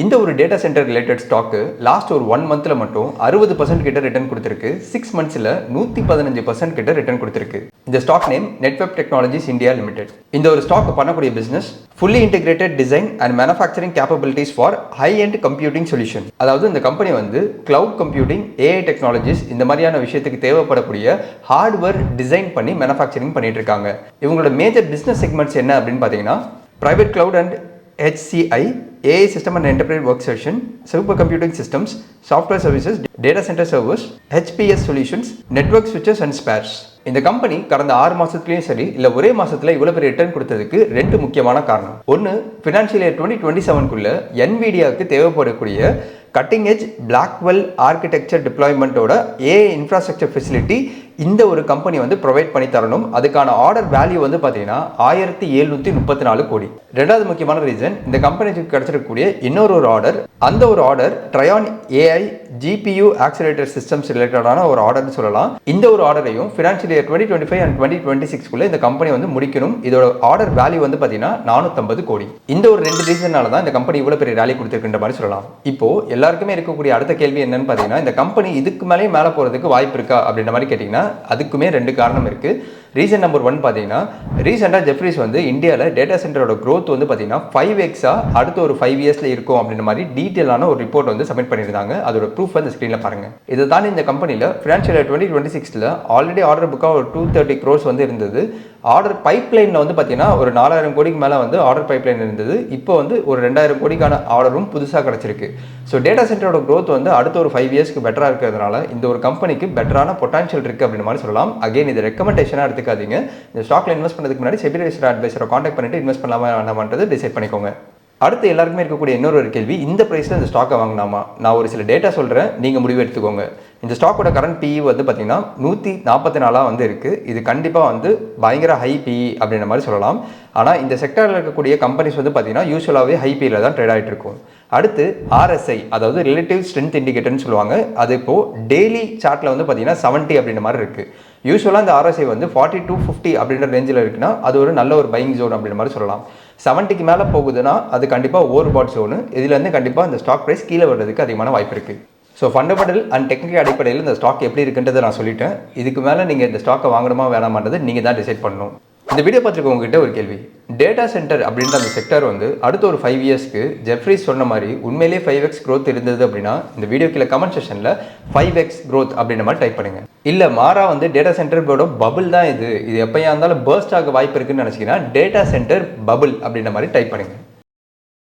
இந்த ஒரு data centre related stock last ஒரு 1 மந்த்ல மட்டும் 60% கிட்ட ரிட்டர்ன் கொடுத்திருக்கு. 6 மந்த்ஸ்ல 115% கிட்ட ரிட்டர்ன் கொடுத்திருக்கு. இந்த stock name Netweb Technologies India Limited. இந்த ஒரு ஸ்டாக் பண்ணக்கூடிய business fully integrated design and manufacturing capabilities for high-end computing solution. அதாவது இந்த கம்பெனி வந்து cloud computing, AI technologies இந்த மாதிரியான விஷயத்துக்கு தேவைப்படக்கூடிய ஹார்ட்வேர் டிசைன் பண்ணி மேனுஃபேக்சரிங் பண்ணிட்டு இருக்காங்க. இவங்களோட மேஜர் பிசினஸ் செக்மெண்ட்ஸ் என்ன அப்படின்னு பார்த்தீங்கன்னா private cloud and HCI, AI system and enterprise workstation, supercomputing systems, software services, data center servers, HPS solutions, network switches and spares. இந்த கம்பெனி கடந்த 6 மாசத்துலயும் சரி இல்ல ஒரே மாசத்துல இவ்வளவு பெரிய ரிட்டர்ன் கொடுத்ததுக்கு ரெண்டு முக்கியமான காரணம். ஒன்னு ஃபினான்ஷியல் இயர் 2027க்குள்ள NVIDIAக்கு தேவைப்படக்கூடிய கட்டிங் எட்ஜ் பிளாக்வெல் ஆர்கிடெக்சர் டிப்ளாய்மெண்ட்டோட AI இன்ஃப்ராஸ்ட்ரக்சர் ஃபெசிலிட்டி இந்த ஒரு கம்பெனி வந்து ப்ரொவைட் பண்ணி தரணும். அதுக்கான ஆர்டர் வேல்யூ வந்து பார்த்தீங்கன்னா 1734 கோடி. ரெண்டாவது முக்கியமான ரீசன், இந்த கம்பெனிக்கு கிடைச்சிருக்கக்கூடிய இன்னொரு ஆர்டர், அந்த ஒரு ஆர்டர் ட்ரையான் AI GPU ஆக்சிலரேட்டர் சிஸ்டம்ஸ் ரிலேட்டடான ஒரு ஆர்டர்னு சொல்லலாம். இந்த ஒரு ஆர்டரையும் ஃபினான்ஷியல் இயர் 2025 அண்ட் 2026க்குள்ள இந்த கம்பெனி வந்து முடிக்கணும். இதோட ஆர்டர் வேல்யூ வந்து பார்த்தீங்கன்னா 450 கோடி. இந்த ஒரு ரெண்டு ரீசனால தான் இந்த கம்பெனி இவ்வளவு பெரிய ரேலி கொடுத்திருக்கின்ற மாதிரி சொல்லலாம். இப்போ எல்லாருக்குமே இருக்கக்கூடிய அடுத்த கேள்வி என்னன்னு பார்த்தீங்கன்னா, இந்த கம்பெனி இதுக்கு மேலே போறதுக்கு வாய்ப்பு இருக்கா அப்படின்ற மாதிரி கேட்டிங்கன்னா அதுக்குமே ரெண்டு காரணம் இருக்கு. ரீசன் நம்பர் 1 பார்த்தீங்கன்னா, ரீசெண்டாக ஜெஃப்ரீஸ் வந்து இந்தியாவில் டேட்டா சென்டரோட க்ரோத் வந்து பார்த்தீங்கன்னா 5x அடுத்த ஒரு 5 இயர்ஸில் இருக்கும் அப்படின்ற மாதிரி டீட்டெயிலான ஒரு ரிப்போர்ட் வந்து சப்மிட் பண்ணியிருந்தாங்க. அதோட ப்ரூஃப் வந்து ஸ்க்ரீனில் பாருங்கள். இதை தாண்டி இந்த கம்பெனியில் ஃபினான்ஷியல் 2026ல் ஆல்ரெடி ஆர்டர் புக்காக ஒரு 230 crores வந்து இருந்தது. ஆர்டர் பைப்லைனில் வந்து பார்த்தீங்கன்னா ஒரு 4000 கோடிக்கு மேலே வந்து ஆர்டர் பைப்லைன் இருந்தது. இப்போ வந்து ஒரு 2000 கோடிக்கான ஆர்டரும் புதுசாக கிடச்சிருக்கு. ஸோ டேட்டா சென்டரோட க்ரோத் வந்து அடுத்த ஒரு 5 இயர்ஸ்க்கு பெட்டராக இருக்கிறதுனால இந்த ஒரு கம்பெனிக்கு பெட்டரான பொட்டான்ஷியல் இருக்குது அப்படின்ற மாதிரி சொல்லலாம். அகைன் இது ரெக்கமெண்டேஷனாக எடுத்துக்காதீங்க. இந்த ஸ்டாக்ல இன்வெஸ்ட் பண்ணதுக்கு முன்னாடி செபி ரெஜிஸ்டர்ட் அட்வைசரை காண்டாக்ட் பண்ணிட்டு இன்வெஸ்ட் பண்ணலாமா வேண்டாமான்றது டிசைட் பண்ணிக்கோங்க. அடுத்து எல்லாருக்குமே இருக்கக்கூடிய இன்னொரு கேள்வி, இந்த பிரைஸில் இந்த ஸ்டாக்கை வாங்கினாமா? நான் ஒரு சில டேட்டா சொல்கிறேன், நீங்கள் முடிவு எடுத்துக்கோங்க. இந்த ஸ்டாக்கோட கரண்ட் PE வந்து பார்த்தீங்கன்னா 144 வந்து இருக்குது. இது கண்டிப்பாக வந்து பயங்கர ஹை PE அப்படின்ற மாதிரி சொல்லலாம். ஆனால் இந்த செக்டரில் இருக்கக்கூடிய கம்பெனிஸ் வந்து பார்த்தீங்கன்னா யூஸ்வலாகவே ஹை PEல தான் ட்ரேட் ஆகிட்டு இருக்கும். அடுத்து RSI, அதாவது ரிலேட்டிவ் ஸ்ட்ரென்த் இண்டிகேட்டர்னு சொல்லுவாங்க. அது இப்போது டெய்லி சார்ட்டில் வந்து பார்த்தீங்கன்னா 70 அப்படின்ற மாதிரி இருக்குது. யூஸ்வலாக இந்த RSI வந்து 40 to 50 அப்படின்ற ரேஞ்சில் இருக்குன்னா அது ஒரு நல்ல ஒரு பையிங் ஜோன் அப்படின்ற மாதிரி சொல்லலாம். 70க்கு மேலே போகுதுன்னா அது கண்டிப்பாக ஓவர் பாட் ஜோனு. இதுலேருந்து கண்டிப்பாக இந்த ஸ்டாக் ப்ரைஸ் கீழே வர்றதுக்கு அதிகமான வாய்ப்பு இருக்குது. ஸோ ஃபண்டமெண்டல் அண்ட் டெக்னிக்கல் அடிப்படையில் இந்த ஸ்டாக் எப்படி இருக்குன்றதை நான் சொல்லிட்டேன். இதுக்கு மேலே நீங்கள் இந்த ஸ்டாக்கை வாங்கணுமா வேணாமான்றது நீங்கள் தான் டிசைட் பண்ணணும். இந்த வீடியோ பார்த்துருக்கவங்ககிட்ட ஒரு கேள்வி, டேட்டா சென்டர் அப்படின்ற அந்த செக்டர் வந்து அடுத்த ஒரு 5 இயர்ஸ்க்கு ஜெஃப்ரீஸ் சொன்ன மாதிரி உண்மையிலேயே 5x க்ரோத் இருந்தது அப்படின்னா இந்த வீடியோ கீழே கமெண்ட் செக்ஷனில் 5x க்ரோத் அப்படின்ற மாதிரி டைப் பண்ணுங்க. இல்லை மாறா வந்து டேட்டா சென்டரோட பபுள் தான் இது எப்போயா இருந்தாலும் பர்ஸ்ட் ஆக வாய்ப்பு இருக்குன்னு நினச்சிங்கன்னா டேட்டா சென்டர் பபுள் அப்படின்ற மாதிரி டைப் பண்ணுங்க.